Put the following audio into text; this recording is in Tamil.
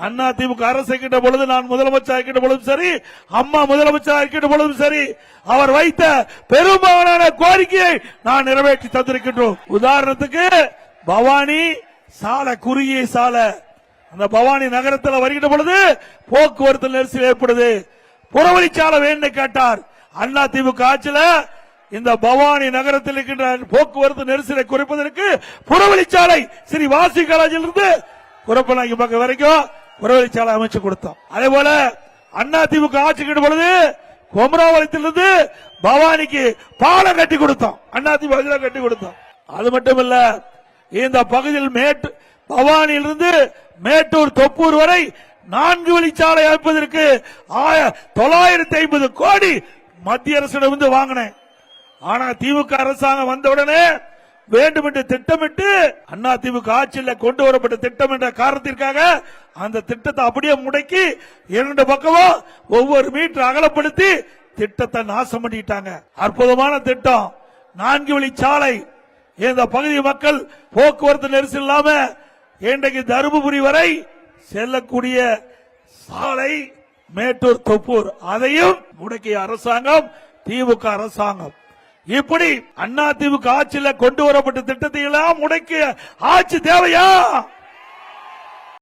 அண்ணா திமுக அரசு இருக்கின்ற பொழுது, நான் முதலமைச்சர் இருக்கின்ற பொழுதும் சரி, அம்மா முதலமைச்சர் இருக்கின்ற பொழுதும் சரி, அவர் வைத்த பெரும்பாலான கோரிக்கையை நான் நிறைவேற்றி தந்திருக்கின்றோம். உதாரணத்துக்கு பவானி சாலை, குறுகிய சாலை, அந்த பவானி நகரத்தில் வருகின்ற பொழுது போக்குவரத்து நெரிசல் ஏற்படுது. புறவழிச்சாலை வேண்டும் கேட்டார். அண்ணா திமுக ஆட்சியில் இந்த பவானி நகரத்தில் இருக்கின்ற போக்குவரத்து நெரிசலை குறைப்பதற்கு புறவழிச்சாலை ஸ்ரீ வாசி காலேஜில் இருந்து குரப்பநாயகி பக்கம் வரைக்கும் புறவழிச்சாலை அமைச்சு கொடுத்தோம். அதே போல அண்ணா திமுக ஆட்சிக்கிட்ட பொழுது கொமராவளத்திலிருந்து பவானிக்கு பாலம் கட்டி கொடுத்தோம். அண்ணா திமுக கட்டி கொடுத்தோம். அது மட்டும் இல்ல, இந்த பகுதியில் பவானியிலிருந்து மேட்டூர் தொப்பூர் வரை 4 வழிச்சாலை அமைப்பதற்கு 950 கோடி மத்திய அரசிடம் வாங்கினேன். ஆனா திமுக அரசாங்கம் வந்தவுடனே வேண்டும் என்று திட்டமிட்டு அண்ணா திமுக ஆட்சியில் கொண்டு வரப்பட்ட திட்டம் என்ற காரணத்திற்காக அந்த திட்டத்தை அப்படியே முடக்கி 2 பக்கமும் ஒவ்வொரு மீட்டர் அகலப்படுத்தி திட்டத்தை நாசம் பண்ணிட்டாங்க. அற்புதமான திட்டம் 4 வழிச்சாலை. இந்த பகுதி மக்கள் போக்குவரத்து நெரிசல் இல்லாம இன்றைக்கு தருமபுரி வரை செல்லக்கூடிய சாலை மேட்டூர் தொப்பூர், அதையும் முடக்கிய அரசாங்கம் திமுக அரசாங்கம். இப்படி அண்ணா திமுக ஆட்சியில் கொண்டு வரப்பட்ட திட்டத்தை எல்லாம் முடக்கிய ஆட்சி தேவையா?